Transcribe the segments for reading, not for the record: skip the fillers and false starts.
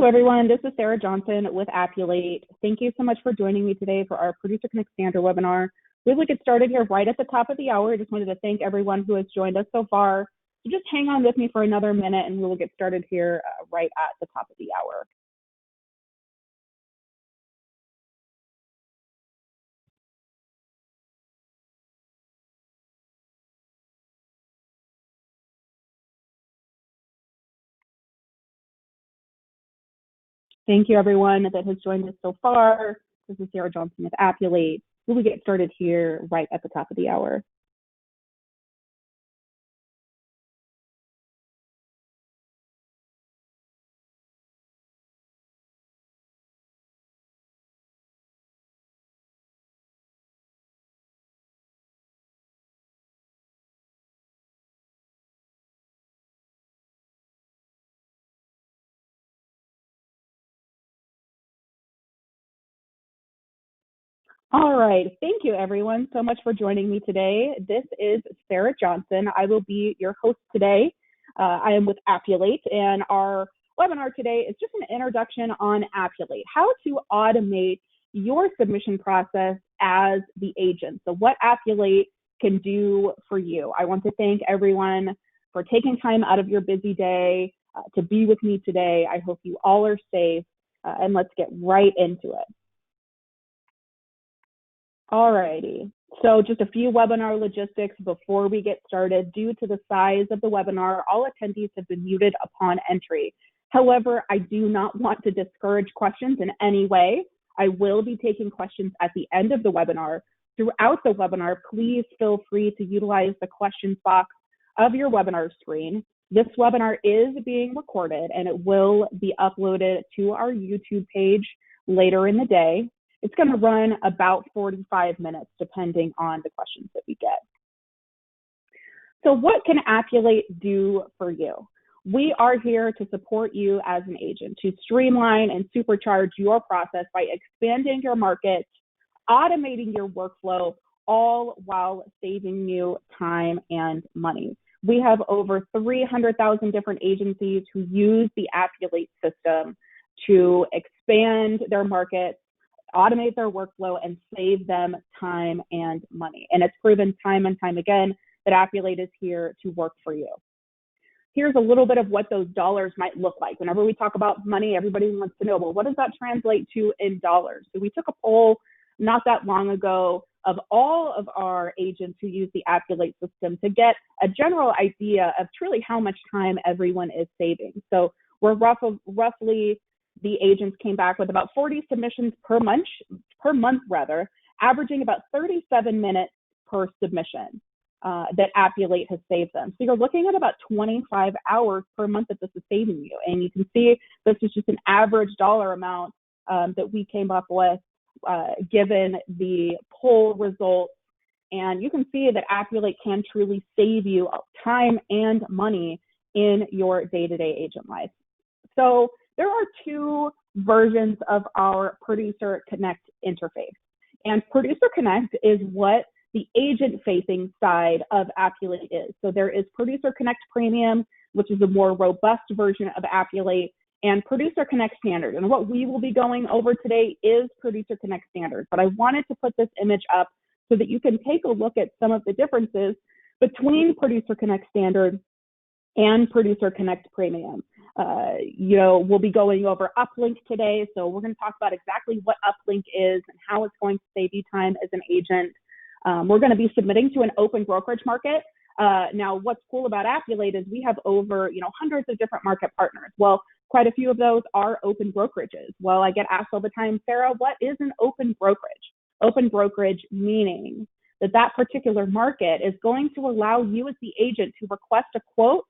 Hello, everyone. This is Sarah Johnson with Appulate. Thank you so much for joining me today for our Producer Connect Standard webinar. We will get started here right at the top of the hour. I just wanted to thank everyone who has joined us so far. So just hang on with me for another minute and we will get started here right at the top of the hour. Thank you, everyone that has joined us so far. This is Sarah Johnson with Appulate. We will get started here right at the top of the hour. All right, thank you everyone so much for joining me today. This is Sarah Johnson. I will be your host today. I am with Appulate, and our webinar today is just an introduction on Appulate, how to automate your submission process as the agent. So what Appulate can do for you. I want to thank everyone for taking time out of your busy day to be with me today. I hope you all are safe, and let's get right into it. Alrighty, so just a few webinar logistics before we get started. Due to the size of the webinar, all attendees have been muted upon entry. However, I do not want to discourage questions in any way. I will be taking questions at the end of the webinar. Throughout the webinar, please feel free to utilize the questions box of your webinar screen. This webinar is being recorded and it will be uploaded to our YouTube page later in the day. It's going to run about 45 minutes, depending on the questions that we get. So what can Appulate do for you? We are here to support you as an agent, to streamline and supercharge your process by expanding your market, automating your workflow, all while saving you time and money. We have over 300,000 different agencies who use the Appulate system to expand their market, automate their workflow, and save them time and money. And it's proven time and time again that Appulate is here to work for you. Here's a little bit of what those dollars might look like. Whenever we talk about money, everybody wants to know, well, what does that translate to in dollars? So we took a poll not that long ago of all of our agents who use the Appulate system to get a general idea of truly how much time everyone is saving. So we're roughly the agents came back with about 40 submissions per month, averaging about 37 minutes per submission that Appulate has saved them. So you're looking at about 25 hours per month that this is saving you. And you can see this is just an average dollar amount that we came up with given the poll results. And you can see that Appulate can truly save you time and money in your day-to-day agent life. So there are two versions of our Producer Connect interface. And Producer Connect is what the agent-facing side of Appulate is. So there is Producer Connect Premium, which is a more robust version of Appulate, and Producer Connect Standard. And what we will be going over today is Producer Connect Standard. But I wanted to put this image up so that you can take a look at some of the differences between Producer Connect Standard and Producer Connect Premium. We'll be going over Uplink today. So we're going to talk about exactly what Uplink is and how it's going to save you time as an agent. We're going to be submitting to an open brokerage market. Now, what's cool about Appulate is we have over, hundreds of different market partners. Well, quite a few of those are open brokerages. Well, I get asked all the time, Sarah, what is an open brokerage? Open brokerage meaning that particular market is going to allow you as the agent to request a quote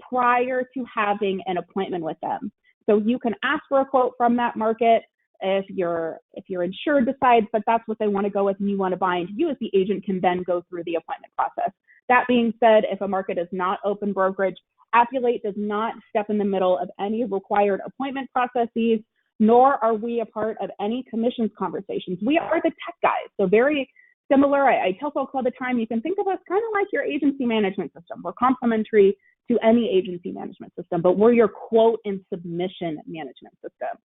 prior to having an appointment with them. So you can ask for a quote from that market. If your insured decides that that's what they want to go with and you want to bind, you as the agent can then go through the appointment process. That being said, if a market is not open brokerage, Appulate does not step in the middle of any required appointment processes, nor are we a part of any commissions conversations. We are the tech guys. So very similar. I tell folks all the time, you can think of us kind of like your agency management system. We're complementary to any agency management system, but we're your quote and submission management system.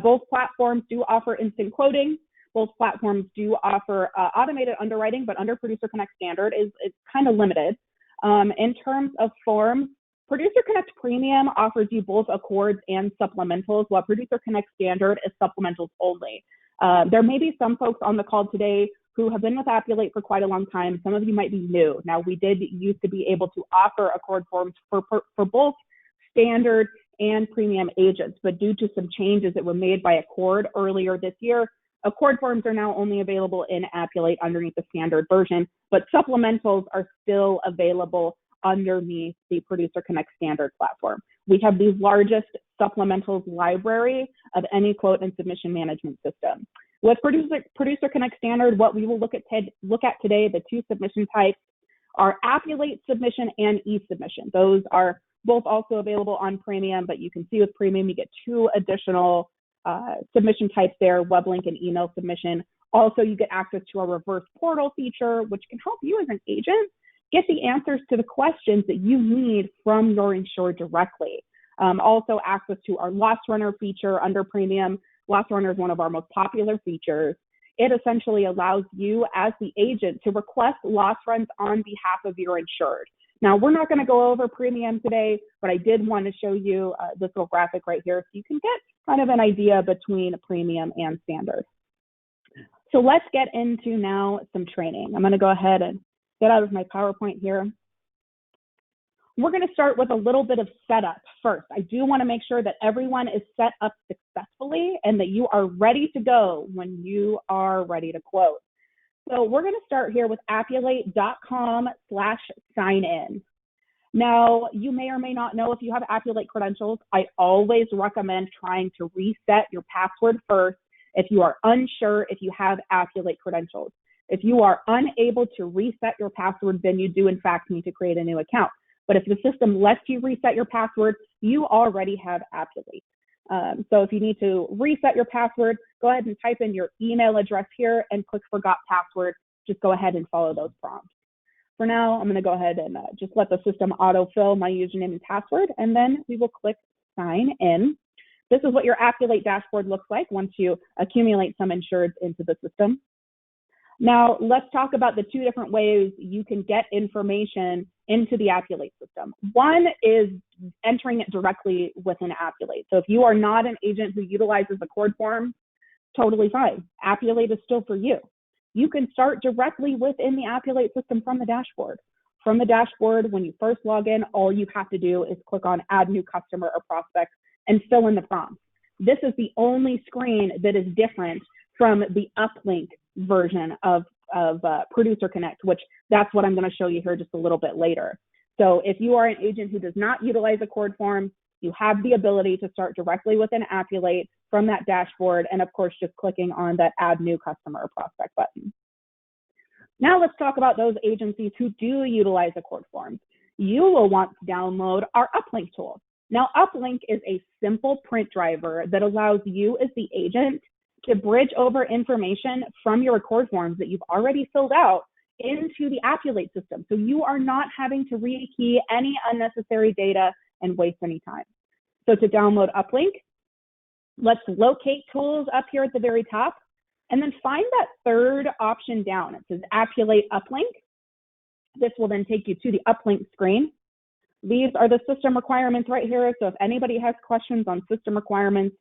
Both platforms do offer instant quoting. Both platforms do offer automated underwriting, but under Producer Connect Standard is kind of limited. In terms of forms, Producer Connect Premium offers you both accords and supplementals, while Producer Connect Standard is supplementals only. There may be some folks on the call today who have been with Appulate for quite a long time. Some of you might be new. Now, we did used to be able to offer accord forms for both standard and premium agents, but due to some changes that were made by Accord earlier this year, Accord forms are now only available in Appulate underneath the standard version, but supplementals are still available underneath the Producer Connect Standard platform. We have the largest supplementals library of any quote and submission management system. With Producer Connect Standard, what we will look at today, the two submission types are Appulate submission and eSubmission. Those are both also available on Premium, but you can see with Premium, you get two additional submission types there, web link and email submission. Also, you get access to our reverse portal feature, which can help you as an agent get the answers to the questions that you need from your insured directly. Also, access to our loss runner feature under Premium. Loss runner is one of our most popular features. It essentially allows you as the agent to request loss runs on behalf of your insured. Now, we're not going to go over Premium today, but I did want to show you this little graphic right here so you can get kind of an idea between Premium and Standard. So let's get into now some training. I'm going to go ahead and get out of my PowerPoint here. We're going to start with a little bit of setup first. I do want to make sure that everyone is set up successfully and that you are ready to go when you are ready to quote. So we're going to start here with appulate.com/sign-in. Now, you may or may not know if you have Appulate credentials. I always recommend trying to reset your password first if you are unsure if you have Appulate credentials. If you are unable to reset your password, then you do in fact need to create a new account. But if the system lets you reset your password, you already have Appulate. So if you need to reset your password, go ahead and type in your email address here and click Forgot Password. Just go ahead and follow those prompts. For now, I'm going to go ahead and just let the system autofill my username and password, and then we will click Sign In. This is what your Appulate dashboard looks like once you accumulate some insureds into the system. Now, let's talk about the two different ways you can get information into the Appulate system. One is entering it directly within Appulate. So if you are not an agent who utilizes Accord form, totally fine. Appulate is still for you. You can start directly within the Appulate system from the dashboard. From the dashboard, when you first log in, all you have to do is click on Add New Customer or Prospect and fill in the prompts. This is the only screen that is different from the uplink version of Producer Connect, which that's what I'm going to show you here just a little bit later. So if you are an agent who does not utilize Accord forms, you have the ability to start directly within Appulate from that dashboard, and of course, just clicking on that Add New Customer or Prospect button. Now let's talk about those agencies who do utilize Accord forms. You will want to download our Uplink tool. Now, Uplink is a simple print driver that allows you as the agent to bridge over information from your Accord forms that you've already filled out into the Appulate system. So you are not having to rekey any unnecessary data and waste any time. So to download Uplink, let's locate tools up here at the very top, and then find that third option down. It says Appulate Uplink. This will then take you to the Uplink screen. These are the system requirements right here. So if anybody has questions on system requirements,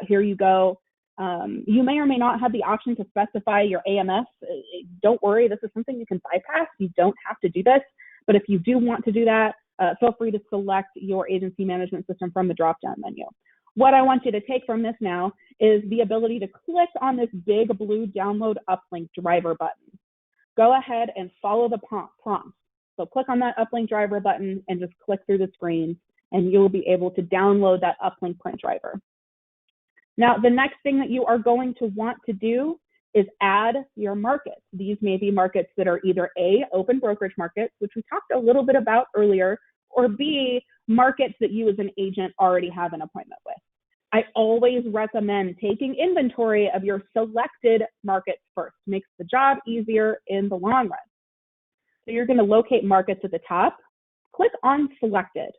here you go. You may or may not have the option to specify your AMS. Don't worry, this is something you can bypass. You don't have to do this, but if you do want to do that, feel free to select your agency management system from the drop-down menu. What I want you to take from this now is the ability to click on this big blue Download Uplink driver button. Go ahead and follow the prompts. So click on that Uplink driver button and just click through the screens, and you will be able to download that Uplink print driver. Now, the next thing that you are going to want to do is add your markets. These may be markets that are either A, open brokerage markets, which we talked a little bit about earlier, or B, markets that you as an agent already have an appointment with. I always recommend taking inventory of your selected markets first. Makes the job easier in the long run. So you're going to locate markets at the top. click on Selected.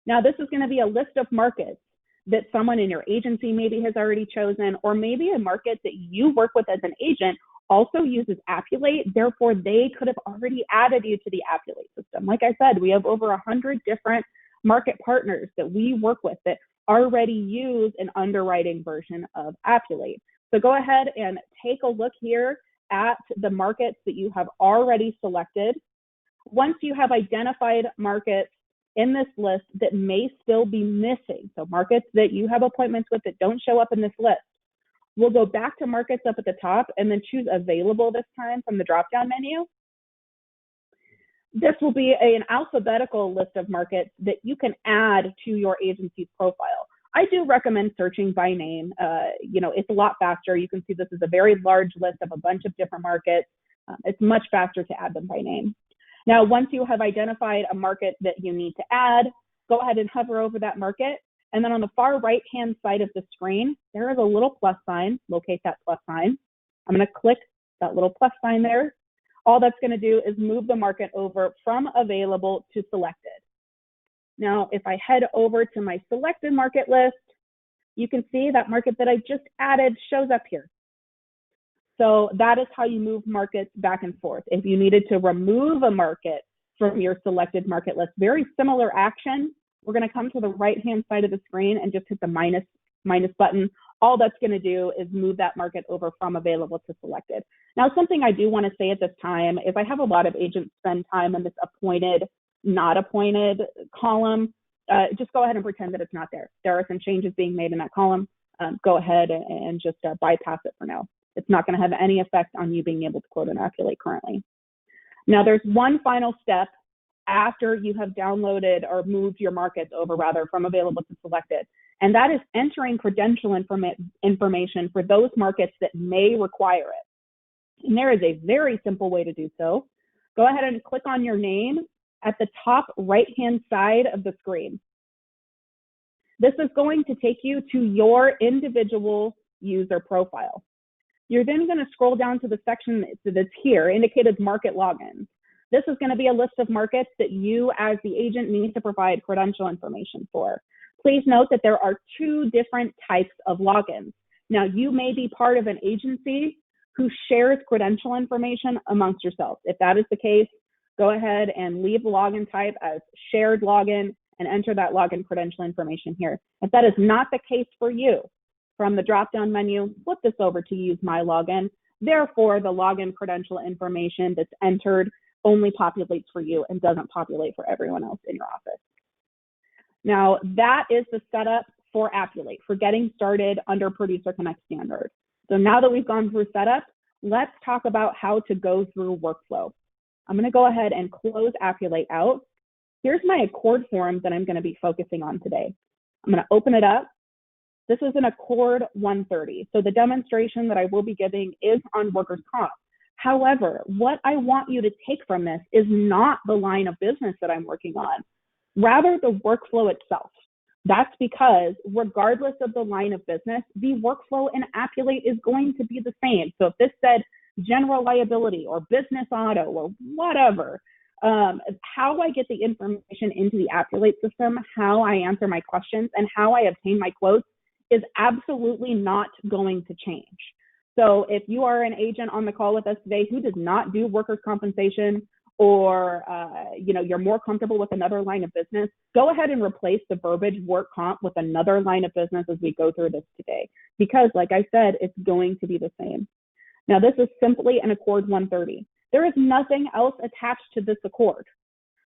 Now, this is going to be a list of markets that someone in your agency maybe has already chosen, or maybe a market that you work with as an agent also uses Appulate. Therefore, they could have already added you to the Appulate system. Like I said, we have over 100 different market partners that we work with that already use an underwriting version of Appulate. So go ahead and take a look here at the markets that you have already selected. Once you have identified markets in this list that may still be missing, so markets that you have appointments with that don't show up in this list, we'll go back to markets up at the top and then choose available this time from the drop-down menu. This will be an alphabetical list of markets that you can add to your agency's profile. I do recommend searching by name. It's a lot faster. You can see this is a very large list of a bunch of different markets. It's much faster to add them by name. Now, once you have identified a market that you need to add, go ahead and hover over that market. And then on the far right-hand side of the screen, there is a little plus sign. Locate that plus sign. I'm going to click that little plus sign there. All that's going to do is move the market over from available to selected. Now, if I head over to my selected market list, you can see that market that I just added shows up here. So that is how you move markets back and forth. If you needed to remove a market from your selected market list, very similar action. We're going to come to the right-hand side of the screen and just hit the minus button. All that's going to do is move that market over from available to selected. Now, something I do want to say at this time is I have a lot of agents spend time on this appointed, not appointed column. Just go ahead and pretend that it's not there. There are some changes being made in that column. Go ahead and just bypass it for now. It's not going to have any effect on you being able to quote an Appulate currently. Now, there's one final step after you have downloaded or moved your markets over, rather, from available to selected, and that is entering credential information for those markets that may require it. And there is a very simple way to do so. Go ahead and click on your name at the top right-hand side of the screen. This is going to take you to your individual user profile. You're then going to scroll down to the section that's here, indicated market logins. This is going to be a list of markets that you as the agent need to provide credential information for. Please note that there are two different types of logins. Now, you may be part of an agency who shares credential information amongst yourselves. If that is the case, go ahead and leave the login type as shared login and enter that login credential information here. If that is not the case for you, from the drop-down menu, flip this over to use my login. Therefore, the login credential information that's entered only populates for you and doesn't populate for everyone else in your office. Now, that is the setup for Appulate, for getting started under Producer Connect standard. So now that we've gone through setup, let's talk about how to go through workflow. I'm going to go ahead and close Appulate out. Here's my Accord form that I'm going to be focusing on today. I'm going to open it up. This is an Accord 130. So the demonstration that I will be giving is on workers' comp. However, what I want you to take from this is not the line of business that I'm working on, rather the workflow itself. That's because regardless of the line of business, the workflow in Appulate is going to be the same. So if this said general liability or business auto or whatever, how I get the information into the Appulate system, how I answer my questions, and how I obtain my quotes is absolutely not going to change. So if you are an agent on the call with us today who does not do workers' compensation, or you're more comfortable with another line of business, go ahead and replace the verbiage work comp with another line of business as we go through this today. Because like I said, it's going to be the same. Now this is simply an Accord 130. There is nothing else attached to this Accord.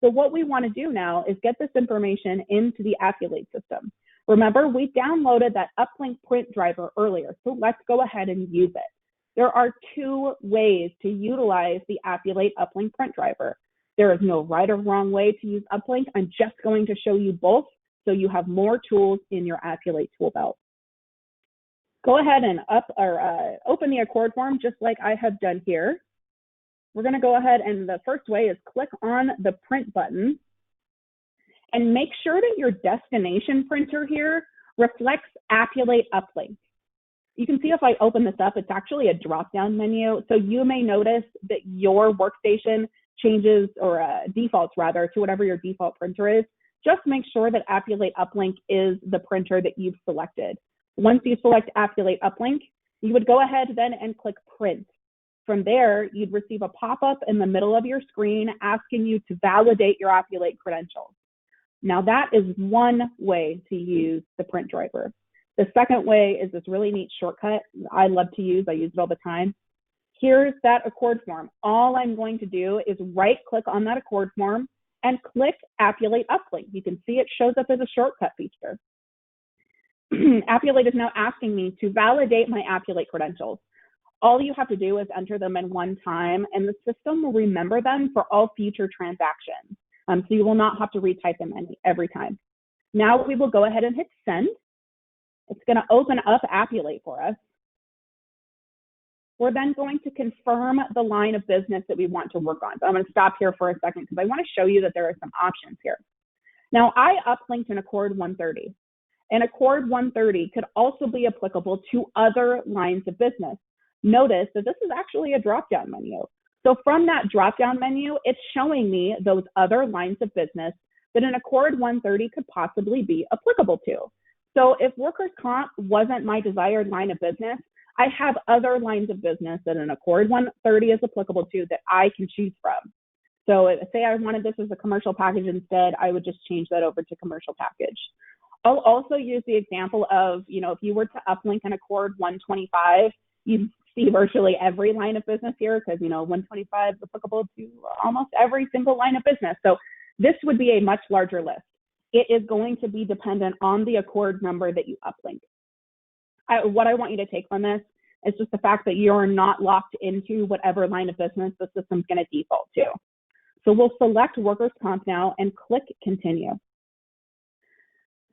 So what we want to do now is get this information into the Appulate system. Remember, we downloaded that uplink print driver earlier, so let's go ahead and use it. There are two ways to utilize the Appulate uplink print driver. There is no right or wrong way to use uplink. I'm just going to show you both so you have more tools in your Appulate tool belt. Go ahead and open the Accord form just like I have done here. We're going to go ahead, and the first way is click on the print button. And make sure that your destination printer here reflects Appulate uplink. You can see if I open this up, it's actually a drop-down menu. So you may notice that your workstation changes or defaults rather to whatever your default printer is, just make sure that Appulate Uplink is the printer that you've selected. Once you select Appulate Uplink, you would go ahead then and click print. From there, you'd receive a pop-up in the middle of your screen asking you to validate your Appulate credentials. Now that is one way to use the print driver. The second way is this really neat shortcut I love to use. I use it all the time. Here's that Accord form. All I'm going to do is right click on that Accord form and click Appulate Uplink. You can see it shows up as a shortcut feature. Appulate is now asking me to validate my Appulate credentials. All you have to do is enter them in one time, and the system will remember them for all future transactions. So you will not have to retype them every time. Now we will go ahead and hit send. It's going to open up Appulate for us. We're then going to confirm the line of business that we want to work on. So I'm going to stop here for a second because I want to show you that there are some options here. Now I uplinked an Accord 130. An Accord 130 could also be applicable to other lines of business. Notice that this is actually a drop-down menu. So from that drop-down menu, it's showing me those other lines of business that an Accord 130 could possibly be applicable to. So if workers' comp wasn't my desired line of business, I have other lines of business that an Accord 130 is applicable to that I can choose from. So say I wanted this as a commercial package instead, I would just change that over to commercial package. I'll also use the example of, if you were to uplink an Accord 125, you'd see virtually every line of business here because, 125 is applicable to almost every single line of business. So this would be a much larger list. It is going to be dependent on the Accord number that you uplink. What I want you to take from this is just the fact that you're not locked into whatever line of business the system's going to default to. So we'll select workers' comp now and click continue.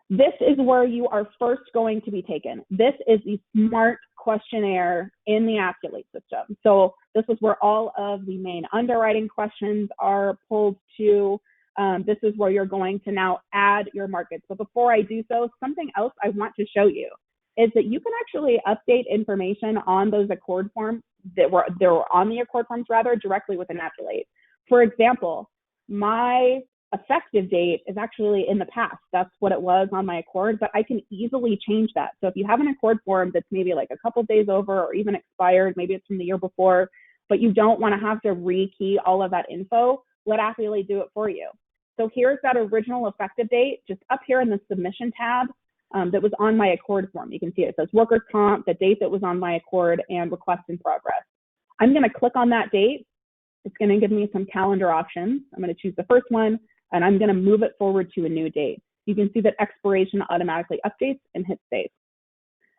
This is where you are first going to be taken. This is the SMART questionnaire in the Appulate system. So this is where all of the main underwriting questions are pulled to. This is where you're going to now add your markets. But before I do so, something else I want to show you is that you can actually update information on those Accord forms that were on the Accord forms directly with an Appulate. For example, my effective date is actually in the past. That's what it was on my Accord, but I can easily change that. So if you have an Accord form that's maybe like a couple days over or even expired, maybe it's from the year before, but you don't want to have to rekey all of that info, let Appulate do it for you. So here's that original effective date, just up here in the submission tab that was on my Accord form. You can see it says workers' comp, the date that was on my Accord, and request in progress. I'm going to click on that date. It's going to give me some calendar options. I'm going to choose the first one, and I'm going to move it forward to a new date. You can see that expiration automatically updates and hit save.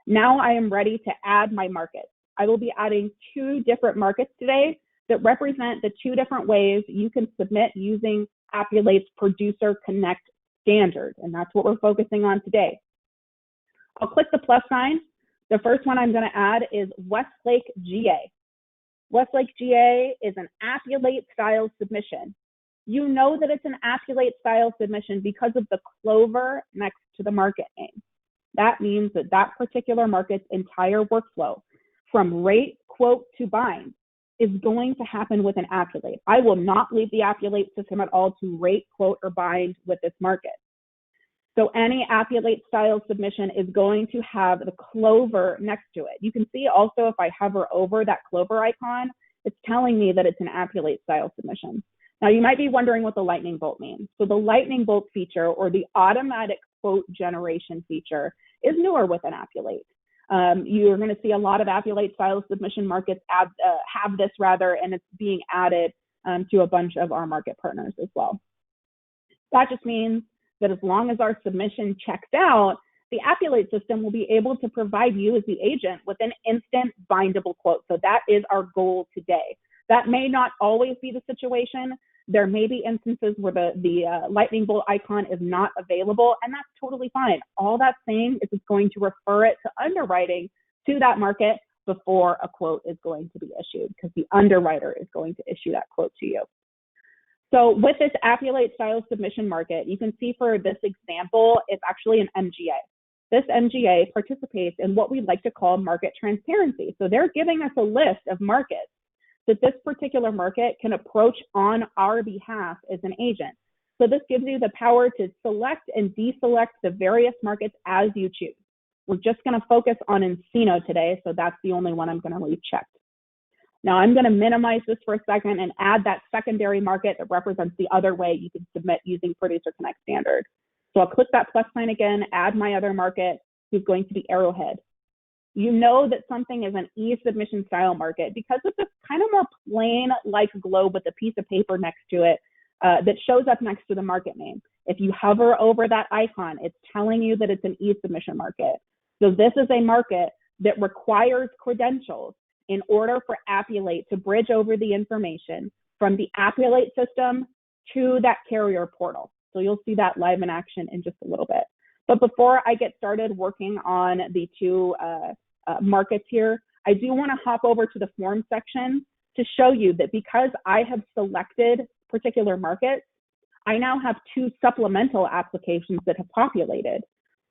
Now I am ready to add my markets. I will be adding 2 different markets today that represent the 2 different ways you can submit using Appulate's Producer Connect standard, and that's what we're focusing on today. I'll click the plus sign. The first one I'm going to add is Westlake, GA. Westlake, GA is an Appulate-style submission. You know that it's an Appulate-style submission because of the clover next to the market name. That means that that particular market's entire workflow, from rate, quote, to bind, is going to happen with an Appulate. I will not leave the Appulate system at all to rate, quote, or bind with this market. So any Appulate-style submission is going to have the clover next to it. You can see also if I hover over that clover icon, it's telling me that it's an Appulate-style submission. Now you might be wondering what the lightning bolt means. So the lightning bolt feature, or the automatic quote generation feature, is newer with an Appulate. You're going to see a lot of Appulate-style submission markets have this and it's being added to a bunch of our market partners as well. That just means that as long as our submission checks out, the Appulate system will be able to provide you as the agent with an instant bindable quote. So that is our goal today. That may not always be the situation. There may be instances where the lightning bolt icon is not available, and that's totally fine. All that's saying is it's going to refer it to underwriting to that market before a quote is going to be issued, because the underwriter is going to issue that quote to you. So with this Appulate-style submission market, you can see for this example, it's actually an MGA. This MGA participates in what we like to call market transparency. So they're giving us a list of markets that this particular market can approach on our behalf as an agent. So this gives you the power to select and deselect the various markets as you choose. We're just going to focus on Encino today, so that's the only one I'm going to leave checked. Now I'm going to minimize this for a second and add that secondary market that represents the other way you can submit using Producer Connect Standard. So I'll click that plus sign again, add my other market, who's going to be Arrowhead. You know that something is an eSubmission style market because it's this kind of more plain like globe with a piece of paper next to it that shows up next to the market name. If you hover over that icon, it's telling you that it's an eSubmission market. So this is a market that requires credentials in order for Appulate to bridge over the information from the Appulate system to that carrier portal. So you'll see that live in action in just a little bit. But before I get started working on the two markets here, I do want to hop over to the form section to show you that because I have selected particular markets, I now have two supplemental applications that have populated.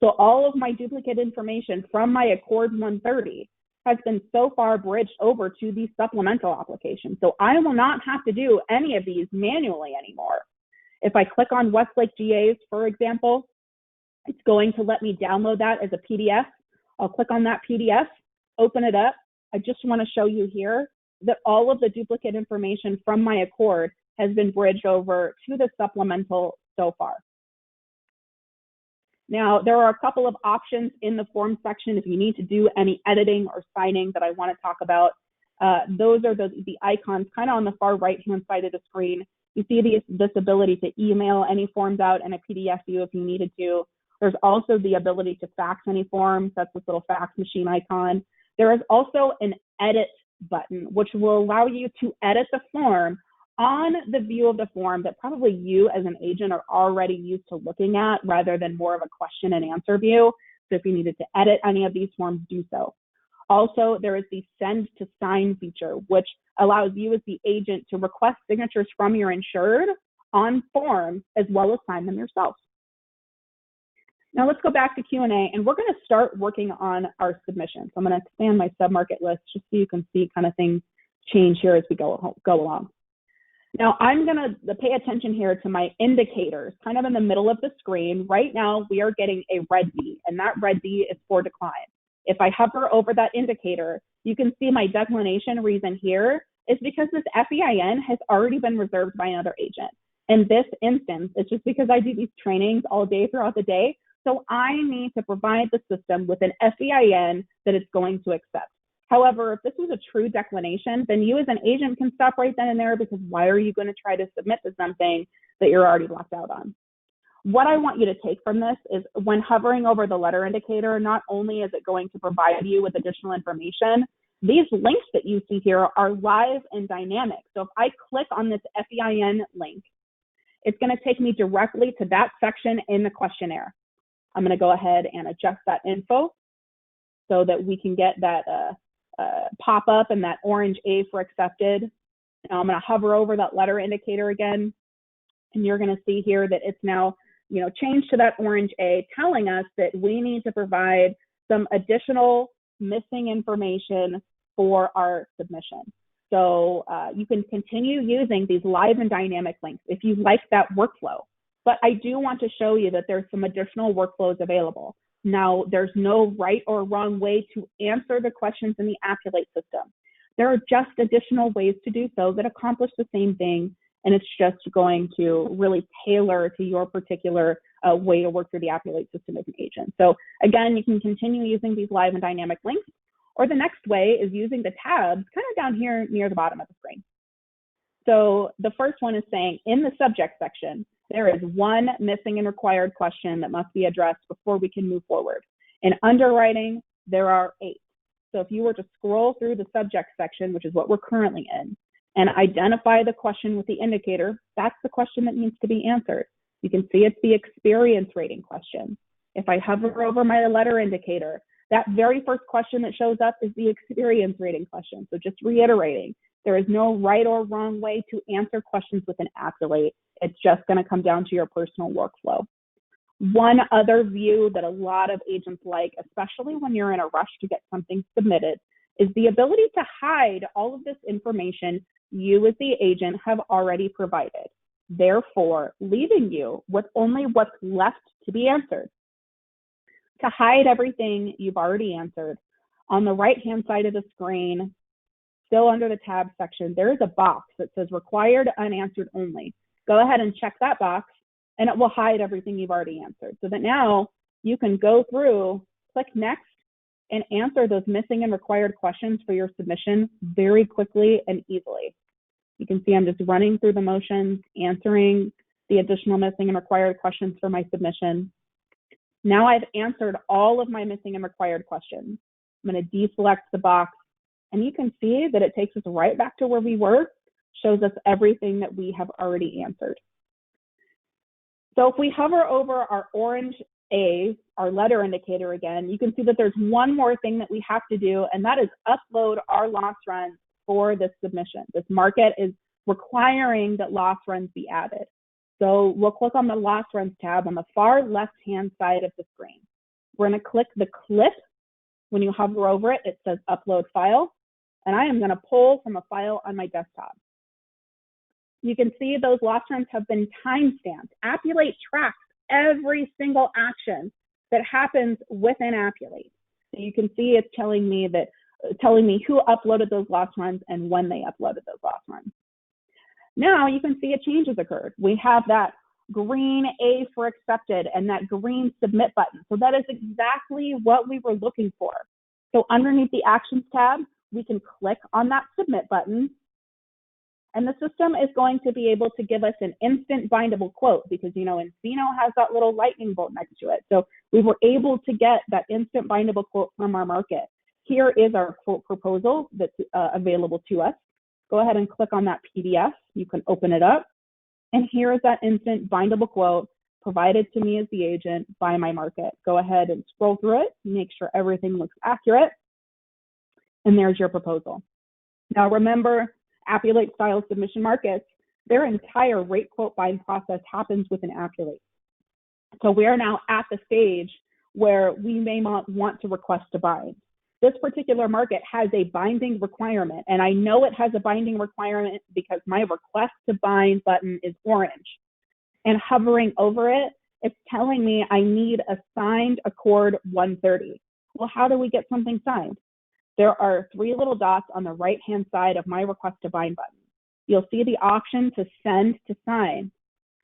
So all of my duplicate information from my Accord 130 has been so far bridged over to these supplemental applications. So I will not have to do any of these manually anymore. If I click on Westlake GAs, for example, it's going to let me download that as a PDF. I'll click on that PDF, open it up. I just want to show you here that all of the duplicate information from my Accord has been bridged over to the supplemental so far. Now, there are a couple of options in the form section if you need to do any editing or signing that I want to talk about. Those are the icons kind of on the far right-hand side of the screen. You see this ability to email any forms out in a PDF view if you needed to. There's also the ability to fax any forms. That's this little fax machine icon. There is also an edit button, which will allow you to edit the form on the view of the form that probably you as an agent are already used to looking at rather than more of a question and answer view. So if you needed to edit any of these forms, do so. Also, there is the send to sign feature, which allows you as the agent to request signatures from your insured on forms as well as sign them yourself. Now let's go back to Q&A and we're going to start working on our submission. So I'm going to expand my submarket list just so you can see kind of things change here as we go along. Now I'm going to pay attention here to my indicators kind of in the middle of the screen. Right now we are getting a red D, and that red D is for decline. If I hover over that indicator, you can see my declination reason here is because this FEIN has already been reserved by another agent. In this instance, it's just because I do these trainings all day throughout the day. So I need to provide the system with an FEIN that it's going to accept. However, if this was a true declination, then you as an agent can stop right then and there, because why are you going to try to submit to something that you're already blocked out on? What I want you to take from this is when hovering over the letter indicator, not only is it going to provide you with additional information, these links that you see here are live and dynamic. So if I click on this FEIN link, it's going to take me directly to that section in the questionnaire. I'm going to go ahead and adjust that info so that we can get that pop up and that orange A for accepted. Now I'm going to hover over that letter indicator again, and you're going to see here that it's now changed to that orange A, telling us that we need to provide some additional missing information for our submission. So you can continue using these live and dynamic links if you like that workflow. But I do want to show you that there's some additional workflows available. Now, there's no right or wrong way to answer the questions in the Appulate system. There are just additional ways to do so that accomplish the same thing, and it's just going to really tailor to your particular way to work through the Appulate system as an agent. So again, you can continue using these live and dynamic links, or the next way is using the tabs kind of down here near the bottom of the screen. So the first one is saying in the subject section, there is one missing and required question that must be addressed before we can move forward. In underwriting, there are 8. So if you were to scroll through the subject section, which is what we're currently in, and identify the question with the indicator, that's the question that needs to be answered. You can see it's the experience rating question. If I hover over my letter indicator, that very first question that shows up is the experience rating question. So just reiterating, there is no right or wrong way to answer questions with an Appulate. It's just going to come down to your personal workflow. One other view that a lot of agents like, especially when you're in a rush to get something submitted, is the ability to hide all of this information you as the agent have already provided, therefore leaving you with only what's left to be answered. To hide everything you've already answered, on the right-hand side of the screen, still under the tab section, there is a box that says required unanswered only. Go ahead and check that box and it will hide everything you've already answered so that now you can go through, click next, and answer those missing and required questions for your submission very quickly and easily. You can see I'm just running through the motions, answering the additional missing and required questions for my submission. Now I've answered all of my missing and required questions. I'm going to deselect the box, and you can see that it takes us right back to where we were, shows us everything that we have already answered. So if we hover over our orange A, our letter indicator again, you can see that there's one more thing that we have to do, and that is upload our loss runs for this submission. This market is requiring that loss runs be added. So we'll click on the loss runs tab on the far left-hand side of the screen. We're going to click the clip. When you hover over it, it says upload file, and I am going to pull from a file on my desktop. You can see those loss runs have been timestamped. Appulate tracks every single action that happens within Appulate. So you can see it's telling me who uploaded those loss runs and when they uploaded those loss runs. Now you can see a change has occurred. We have that green A for accepted and that green submit button. So that is exactly what we were looking for. So underneath the actions tab, we can click on that submit button, and the system is going to be able to give us an instant bindable quote because, you know, Encino has that little lightning bolt next to it. So we were able to get that instant bindable quote from our market. Here is our quote proposal that's available to us. Go ahead and click on that PDF. You can open it up. And here is that instant bindable quote provided to me as the agent by my market. Go ahead and scroll through it, make sure everything looks accurate. And there's your proposal. Now remember, Appulate-style submission markets, their entire rate quote bind process happens within Appulate. So we are now at the stage where we may want to request a bind. This particular market has a binding requirement, and I know it has a binding requirement because my request to bind button is orange. And hovering over it, it's telling me I need a signed Accord 130. Well, how do we get something signed? There are three little dots on the right-hand side of my request to bind button. You'll see the option to send to sign.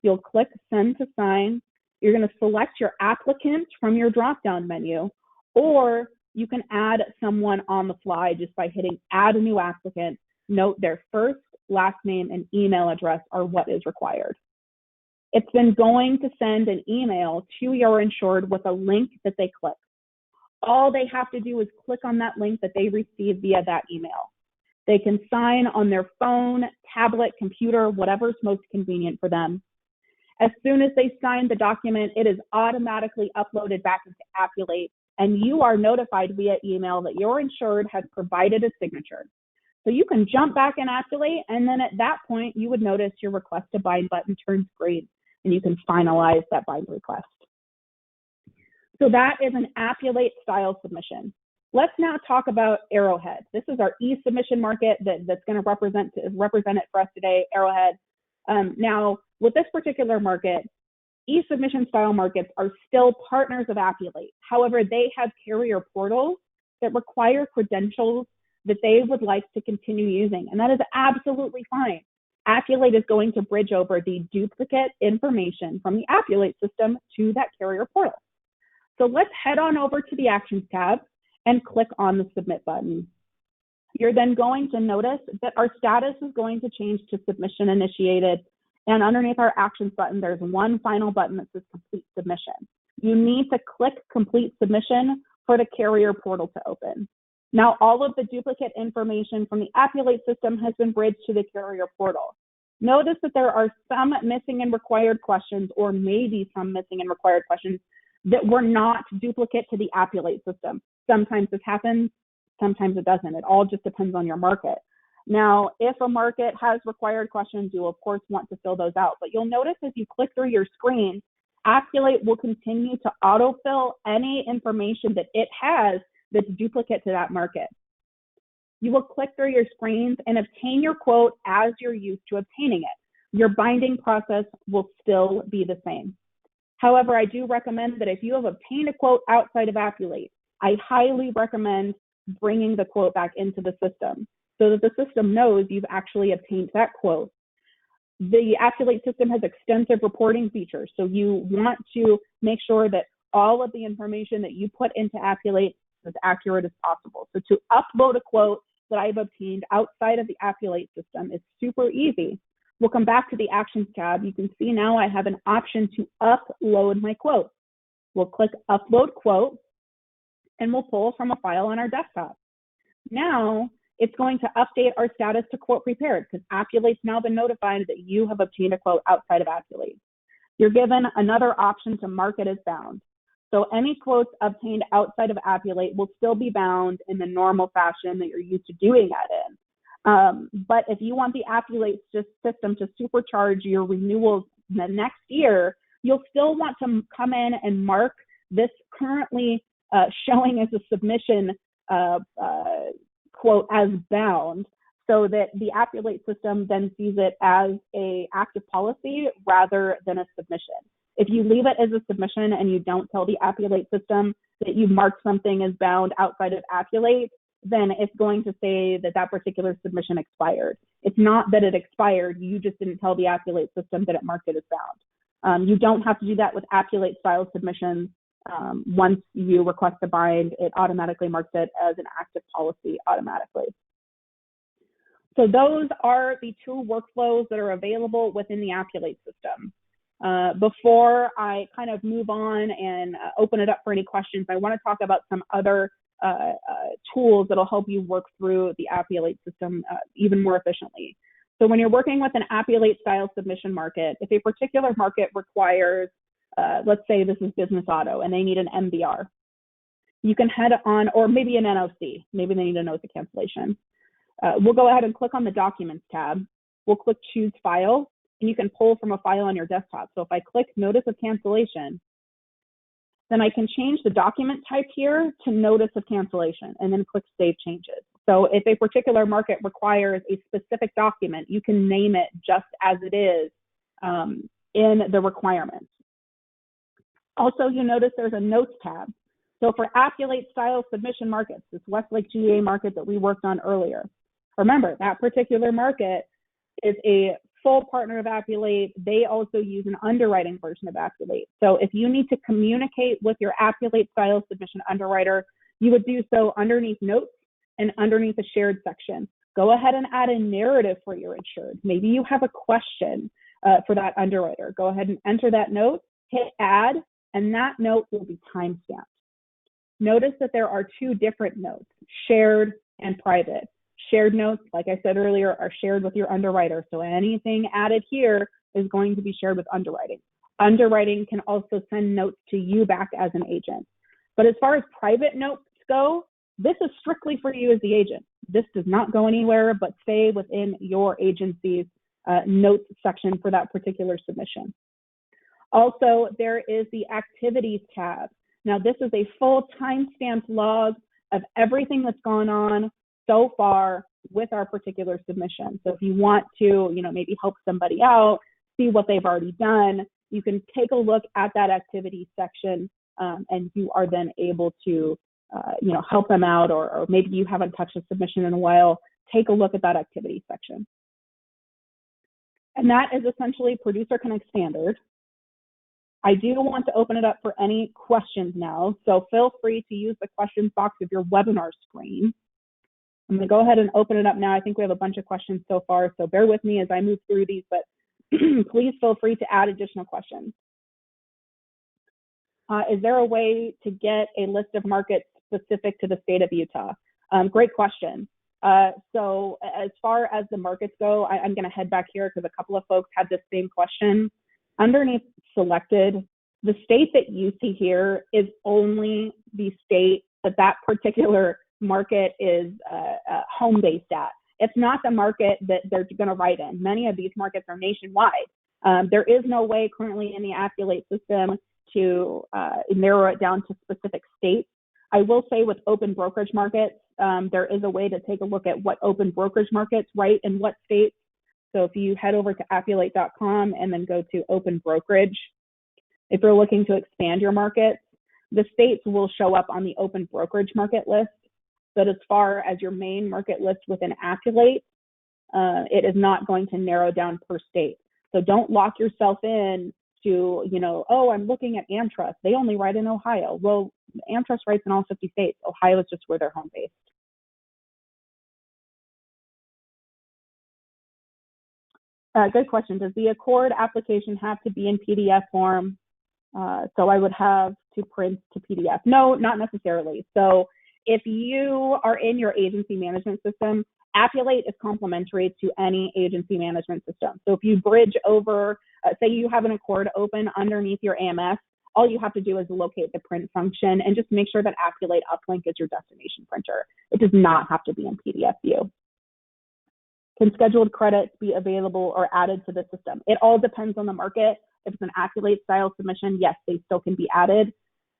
You'll click send to sign. You're going to select your applicant from your drop-down menu, or you can add someone on the fly just by hitting add a new applicant. Note their first, last name, and email address are what is required. It's then going to send an email to your insured with a link that they click. All they have to do is click on that link that they received via that email. They can sign on their phone, tablet, computer, whatever's most convenient for them. As soon as they sign the document, it is automatically uploaded back into Appulate, and you are notified via email that your insured has provided a signature. So you can jump back in Appulate, and then at that point, you would notice your request to bind button turns green, and you can finalize that bind request. So that is an Appulate-style submission. Let's now talk about Arrowhead. This is our eSubmission market that's going to represent it for us today, Arrowhead. Now, with this particular market, eSubmission style markets are still partners of Appulate. However, they have carrier portals that require credentials that they would like to continue using, and that is absolutely fine. Appulate is going to bridge over the duplicate information from the Appulate system to that carrier portal. So let's head on over to the Actions tab and click on the Submit button. You're then going to notice that our status is going to change to Submission Initiated. And underneath our Actions button, there's one final button that says Complete Submission. You need to click Complete Submission for the carrier portal to open. Now, all of the duplicate information from the Appulate system has been bridged to the carrier portal. Notice that there are some missing and required questions, or maybe some missing and required questions that were not duplicate to the Appulate system. Sometimes this happens, sometimes it doesn't. It all just depends on your market. Now, if a market has required questions, you'll of course want to fill those out, but you'll notice as you click through your screen, Appulate will continue to autofill any information that it has that's duplicate to that market. You will click through your screens and obtain your quote as you're used to obtaining it. Your binding process will still be the same. However, I do recommend that if you have obtained a quote outside of Appulate, I highly recommend bringing the quote back into the system so that the system knows you've actually obtained that quote. The Appulate system has extensive reporting features, so you want to make sure that all of the information that you put into Appulate is as accurate as possible. So to upload a quote that I've obtained outside of the Appulate system is super easy. We'll come back to the Actions tab. You can see now I have an option to upload my quote. We'll click Upload Quote, and we'll pull from a file on our desktop. Now, it's going to update our status to quote prepared because Appulate's now been notified that you have obtained a quote outside of Appulate. You're given another option to mark it as bound. So any quotes obtained outside of Appulate will still be bound in the normal fashion that you're used to doing that in. But if you want the Appulate system to supercharge your renewals the next year, you'll still want to come in and mark this currently showing as a submission quote as bound, so that the Appulate system then sees it as a active policy rather than a submission. If you leave it as a submission and you don't tell the Appulate system that you marked something as bound outside of Appulate, then it's going to say that that particular submission expired. It's not that it expired, you just didn't tell the Appulate system that it marked it as bound. You don't have to do that with Appulate-style submissions. Once you request a bind, it automatically marks it as an active policy automatically. So those are the two workflows that are available within the Appulate system. Before I kind of move on and open it up for any questions, I want to talk about some other tools that'll help you work through the Appulate system even more efficiently. So when you're working with an Appulate-style submission market, if a particular market requires, let's say this is business auto and they need an MBR, you can head on, or maybe an NOC, maybe they need a notice of cancellation. We'll go ahead and click on the Documents tab. We'll click Choose File, and you can pull from a file on your desktop. So if I click Notice of Cancellation, then I can change the document type here to Notice of Cancellation, and then click Save Changes. So if a particular market requires a specific document, you can name it just as it is in the requirements. Also, you notice there's a Notes tab. So for Appulate-style submission markets, this Westlake GA market that we worked on earlier, remember that particular market is a full partner of Appulate. They also use an underwriting version of Appulate. So if you need to communicate with your Appulate-style submission underwriter, you would do so underneath Notes and underneath the Shared section. Go ahead and add a narrative for your insured. Maybe you have a question for that underwriter. Go ahead and enter that note, hit Add, and that note will be timestamped. Notice that there are two different notes, shared and private. Shared notes, like I said earlier, are shared with your underwriter. So anything added here is going to be shared with underwriting. Underwriting can also send notes to you back as an agent. But as far as private notes go, this is strictly for you as the agent. This does not go anywhere but stay within your agency's notes section for that particular submission. Also, there is the Activities tab. Now, this is a full timestamped log of everything that's gone on so far with our particular submission. So if you want to, maybe help somebody out, see what they've already done, you can take a look at that activity section, and you are then able to, help them out, or maybe you haven't touched a submission in a while, take a look at that activity section. And that is essentially Producer Connect Standard. I do want to open it up for any questions now, so feel free to use the questions box of your webinar screen. I'm going to go ahead and open it up now. I think we have a bunch of questions so far, so bear with me as I move through these, but please feel free to add additional questions. Is there a way to get a list of markets specific to the state of Utah? Great question. So as far as the markets go, I'm going to head back here because a couple of folks had this same question. Underneath Selected, the state that you see here is only the state that that particular market is home based at. It's not the market that they're going to write in. Many of these markets are nationwide. There is no way currently in the Appulate system to narrow it down to specific states. I will say with open brokerage markets, there is a way to take a look at what open brokerage markets write in what states. So if you head over to Appulate.com and then go to open brokerage, if you're looking to expand your markets, the states will show up on the open brokerage market list. But as far as your main market list within Appulate, it is not going to narrow down per state. So don't lock yourself in to, oh, I'm looking at AmTrust. They only write in Ohio. Well, AmTrust writes in all 50 states. Ohio is just where they're home based. Good question. Does the Accord application have to be in PDF form? So I would have to print to PDF. No, not necessarily. So if you are in your agency management system, Appulate is complementary to any agency management system. So if you bridge over, say you have an Accord open underneath your AMS, all you have to do is locate the print function and just make sure that Appulate Uplink is your destination printer. It does not have to be in PDF view. Can scheduled credits be available or added to the system? It all depends on the market. If it's an Appulate-style submission, yes, they still can be added.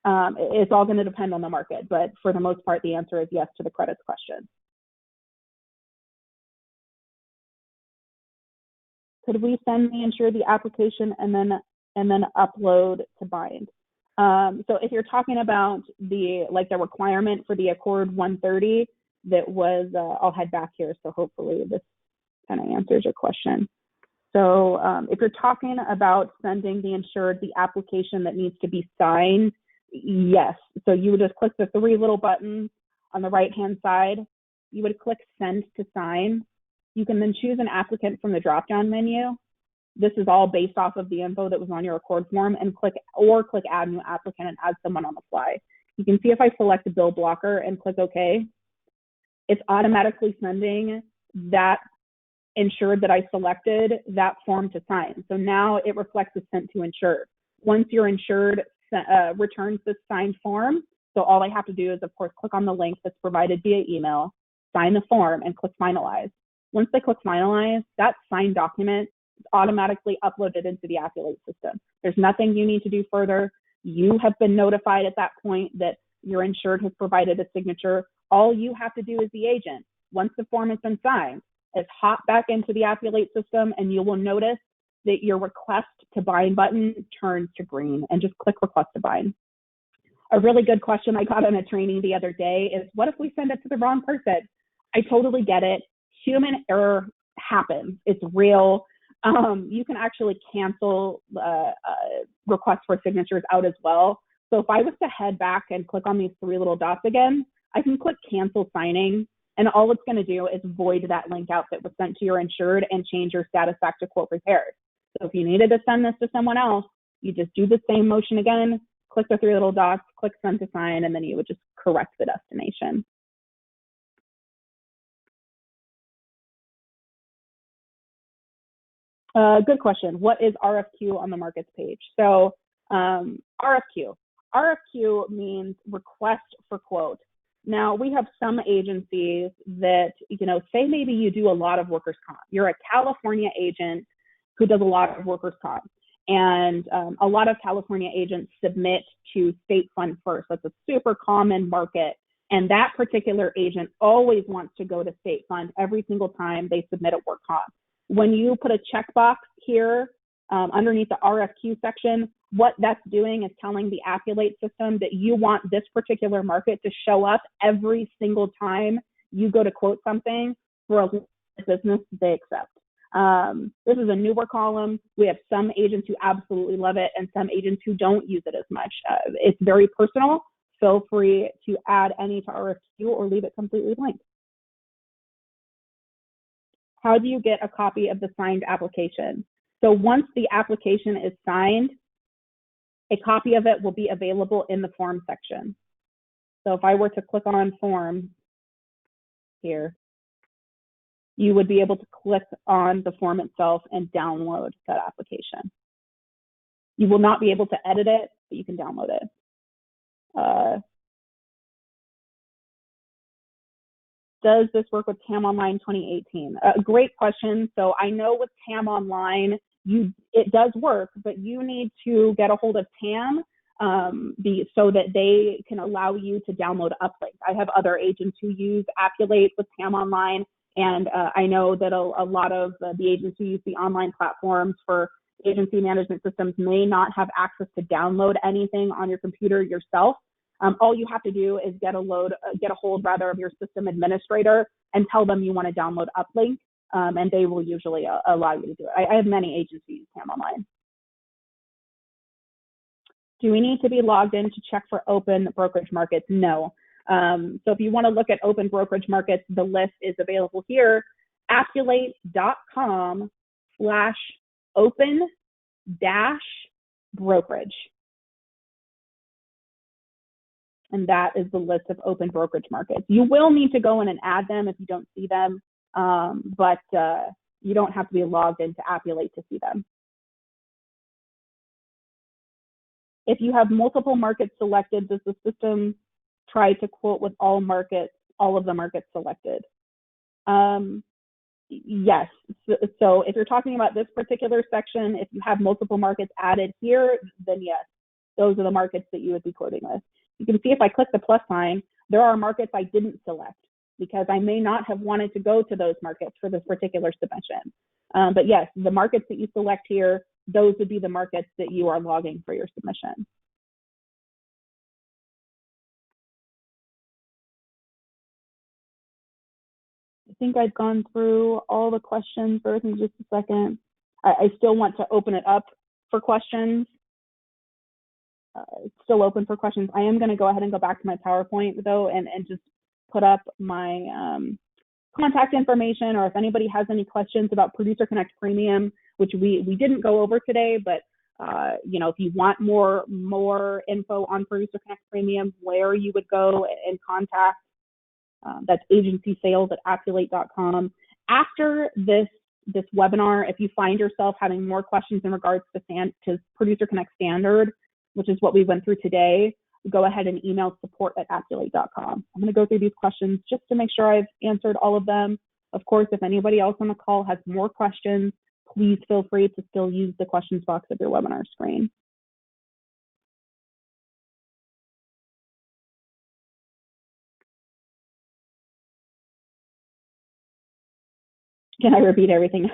It's all going to depend on the market, but for the most part, the answer is yes to the credits question. Could we send the insured the application and then upload to bind? So if you're talking about the requirement for the Accord 130, that was, I'll head back here, so hopefully this kind of answers your question. So if you're talking about sending the insured the application that needs to be signed, yes. So you would just click the three little buttons on the right-hand side. You would click send to sign. You can then choose an applicant from the drop-down menu. This is all based off of the info that was on your Accord form, and click add new applicant and add someone on the fly. You can see if I select a bill blocker and click OK, it's automatically sending that insured that I selected that form to sign. So now it reflects the sent to insured. Once your insured returns this signed form, so all I have to do is, of course, click on the link that's provided via email, sign the form, and click finalize. Once they click finalize, that signed document is automatically uploaded into the Appulate system. There's nothing you need to do further. You have been notified at that point that your insured has provided a signature. All you have to do as the agent, once the form has been signed, is hop back into the Appulate system, and you will notice that your request to bind button turns to green, and just click request to bind. A really good question I got in a training the other day is, what if we send it to the wrong person? I totally get it. Human error happens. It's real. You can actually cancel requests for signatures out as well. So if I was to head back and click on these three little dots again, I can click cancel signing, and all it's going to do is void that link out that was sent to your insured and change your status back to quote prepared. So if you needed to send this to someone else, you just do the same motion again, click the three little dots, click send to sign, and then you would just correct the destination. Good question. What is RFQ on the markets page? So RFQ means request for quote. Now, we have some agencies that, say maybe you do a lot of workers' comp. You're a California agent who does a lot of workers' comp. And a lot of California agents submit to state fund first. That's a super common market. And that particular agent always wants to go to state fund every single time they submit a work comp. When you put a checkbox here underneath the RFQ section, what that's doing is telling the Appulate system that you want this particular market to show up every single time you go to quote something for a business they accept. This is a newer column. We have some agents who absolutely love it and some agents who don't use it as much. It's very personal. Feel free to add any to RFQ or leave it completely blank. How do you get a copy of the signed application? So once the application is signed, a copy of it will be available in the form section. So if I were to click on form here, you would be able to click on the form itself and download that application. You will not be able to edit it, but you can download it. Does this work with TAM Online 2018? Great question. So I know with TAM Online, it does work, but you need to get a hold of TAM so that they can allow you to download Uplink. I have other agents who use Appulate with Pam Online, and I know that a lot of the agents who use the online platforms for agency management systems may not have access to download anything on your computer yourself. All you have to do is get a hold of your system administrator and tell them you want to download Uplink, and they will usually allow you to do it. I have many agents who use Pam Online. Do we need to be logged in to check for open brokerage markets? No. So if you want to look at open brokerage markets, the list is available here, Appulate.com/open-brokerage. And that is the list of open brokerage markets. You will need to go in and add them if you don't see them, but you don't have to be logged into Appulate to see them. If you have multiple markets selected, does the system try to quote with all of the markets selected? Yes. So if you're talking about this particular section, if you have multiple markets added here, then yes, those are the markets that you would be quoting with. You can see if I click the plus sign, there are markets I didn't select because I may not have wanted to go to those markets for this particular submission. But yes, the markets that you select here, those would be the markets that you are logging for your submission. I think I've gone through all the questions. Bear with me just a second. I still want to open it up for questions. It's still open for questions. I am going to go ahead and go back to my PowerPoint though, and just put up my contact information, or if anybody has any questions about Producer Connect Premium, which we didn't go over today, but you know, if you want more info on Producer Connect Premium, where you would go and contact, that's agencysales@appulate.com. After this webinar, if you find yourself having more questions in regards to Producer Connect Standard, which is what we went through today, go ahead and email support@appulate.com. I'm going to go through these questions just to make sure I've answered all of them. Of course, if anybody else on the call has more questions, please feel free to still use the questions box of your webinar screen. Can I repeat everything?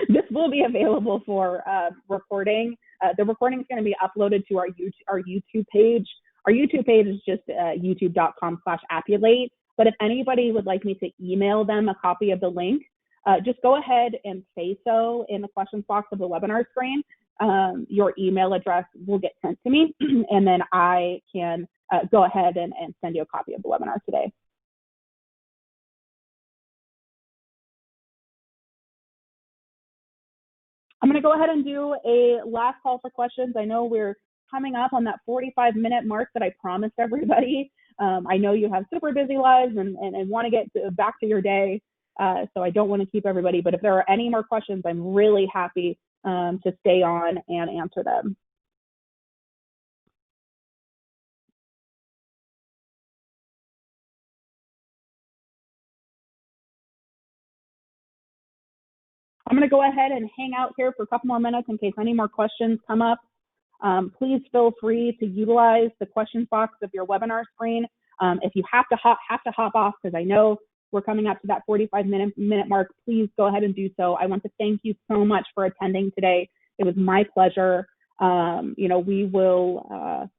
This will be available for recording. The recording is going to be uploaded to our YouTube page. Our YouTube page is just youtube.com/Appulate. But if anybody would like me to email them a copy of the link, just go ahead and say so in the questions box of the webinar screen. Your email address will get sent to me, and then I can go ahead and send you a copy of the webinar today. I'm going to go ahead and do a last call for questions. I know we're coming up on that 45-minute mark that I promised everybody. I know you have super busy lives and want to get back to your day, so I don't want to keep everybody. But if there are any more questions, I'm really happy to stay on and answer them. I'm going to go ahead and hang out here for a couple more minutes in case any more questions come up. Please feel free to utilize the questions box of your webinar screen. If you have to hop off, because I know we're coming up to that 45-minute mark, please go ahead and do so. I want to thank you so much for attending today. It was my pleasure. You know, we will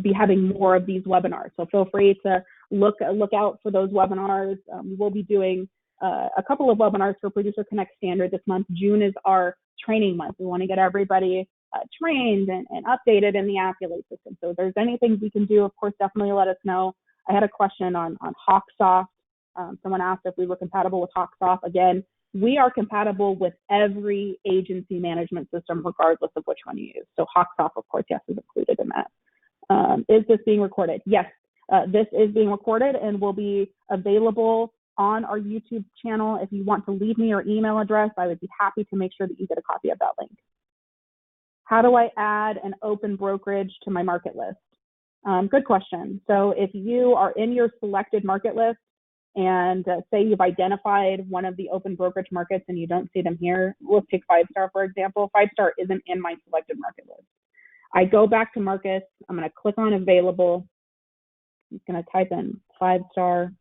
be having more of these webinars, so feel free to look out for those webinars. We will be doing a couple of webinars for Producer Connect Standard this month. June is our training month. We want to get everybody trained and updated in the Appulate system. So if there's anything we can do, of course, definitely let us know. I had a question on HawkSoft. Someone asked if we were compatible with HawkSoft. Again, we are compatible with every agency management system, regardless of which one you use. So HawkSoft, of course, yes, is included in that. Is this being recorded? Yes, this is being recorded and will be available on our YouTube channel. If you want to leave me your email address, I would be happy to make sure that you get a copy of that link. How do I add an open brokerage to my market list? Good question. So if you are in your selected market list and say you've identified one of the open brokerage markets and you don't see them here, let's take 5-star, for example. 5-star isn't in my selected market list. I go back to Marcus. I'm going to click on available. I'm just going to type in 5-star.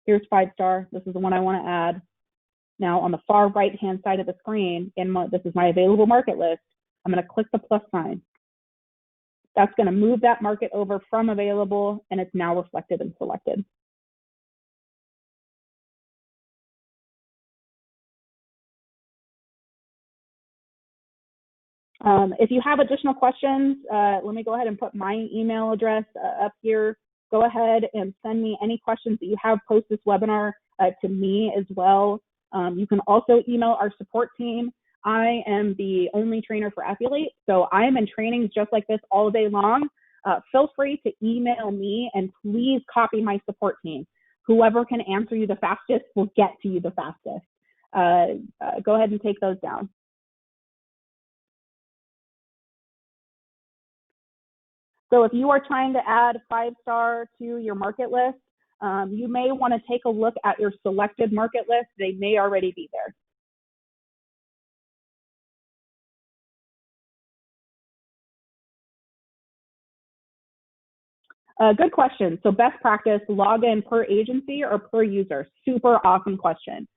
Here's 5-star. This is the one I want to add. Now on the far right-hand side of the screen, this is my available market list. I'm going to click the plus sign. That's going to move that market over from available, and it's now reflected and selected. If you have additional questions, let me go ahead and put my email address up here. Go ahead and send me any questions that you have post this webinar to me as well. You can also email our support team. I am the only trainer for Appulate, so I am in trainings just like this all day long. Feel free to email me and please copy my support team. Whoever can answer you the fastest will get to you the fastest. Go ahead and take those down. So if you are trying to add 5-star to your market list, you may want to take a look at your selected market list. They may already be there. Good question. So best practice, login per agency or per user? Super awesome question.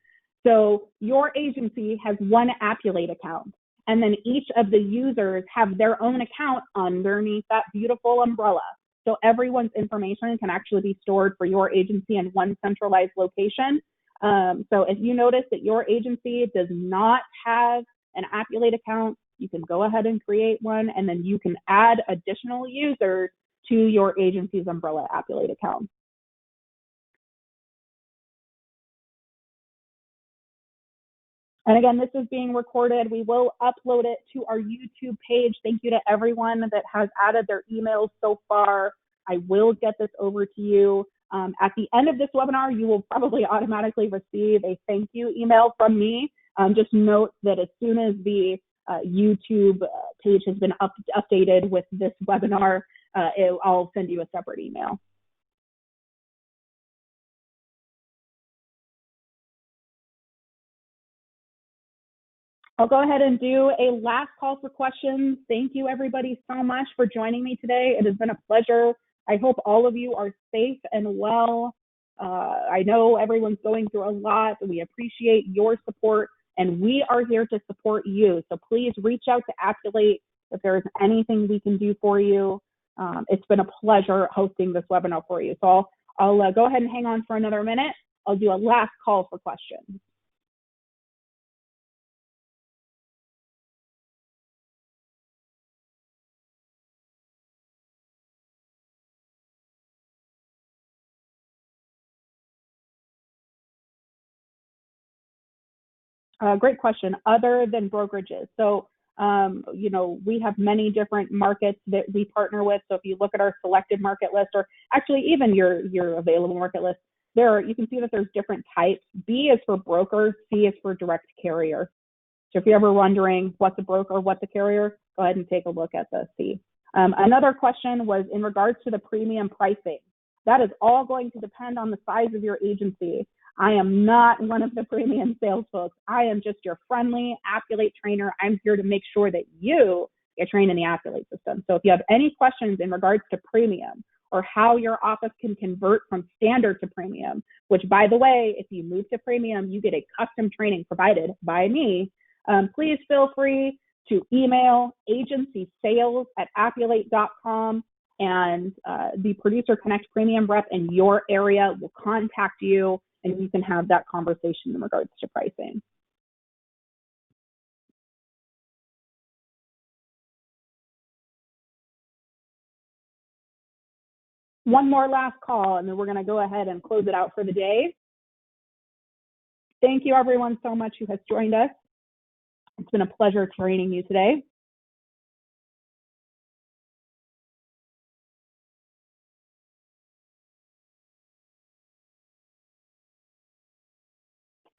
So your agency has one Appulate account, and then each of the users have their own account underneath that beautiful umbrella. So everyone's information can actually be stored for your agency in one centralized location. So if you notice that your agency does not have an Appulate account, you can go ahead and create one, and then you can add additional users to your agency's umbrella Appulate account. And again, this is being recorded. We will upload it to our YouTube page. Thank you to everyone that has added their emails so far. I will get this over to you. At the end of this webinar, you will probably automatically receive a thank you email from me. Just note that as soon as the YouTube page has been updated with this webinar, I'll send you a separate email. I'll go ahead and do a last call for questions. Thank you everybody so much for joining me today. It has been a pleasure. I hope all of you are safe and well. I know everyone's going through a lot. We appreciate your support, and we are here to support you. So please reach out to Appulate if there is anything we can do for you. It's been a pleasure hosting this webinar for you. So I'll go ahead and hang on for another minute. I'll do a last call for questions. Great question. Other than brokerages. So, you know, we have many different markets that we partner with. So if you look at our selected market list, or actually even your available market list, you can see that there's different types. B is for broker, C is for direct carrier. So if you're ever wondering what's a broker, what's a carrier, go ahead and take a look at the C. Another question was in regards to the premium pricing. That is all going to depend on the size of your agency. I am not one of the premium sales folks. I am just your friendly Appulate trainer. I'm here to make sure that you get trained in the Appulate system. So if you have any questions in regards to premium or how your office can convert from standard to premium, which by the way, if you move to premium, you get a custom training provided by me, please feel free to email agencysales@appulate.com, and the Producer Connect Premium rep in your area will contact you, and you can have that conversation in regards to pricing. One more last call, and then we're going to go ahead and close it out for the day. Thank you everyone so much who has joined us. It's been a pleasure training you today.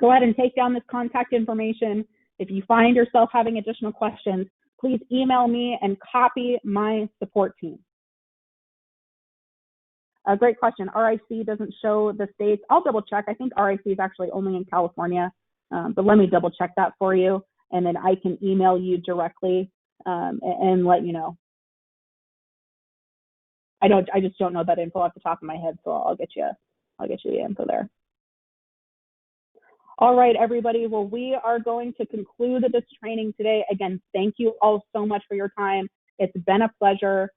Go ahead and take down this contact information. If you find yourself having additional questions, please email me and copy my support team. A great question. RIC doesn't show the states. I'll double check. I think RIC is actually only in California, but let me double check that for you, and then I can email you directly. and let you know. I just don't know that info off the top of my head, so I'll get you the info there. All right, everybody. Well, we are going to conclude this training today. Again, thank you all so much for your time. It's been a pleasure.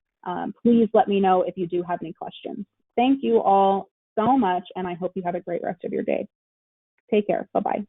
Please let me know if you do have any questions. Thank you all so much, and I hope you have a great rest of your day. Take care. Bye-bye.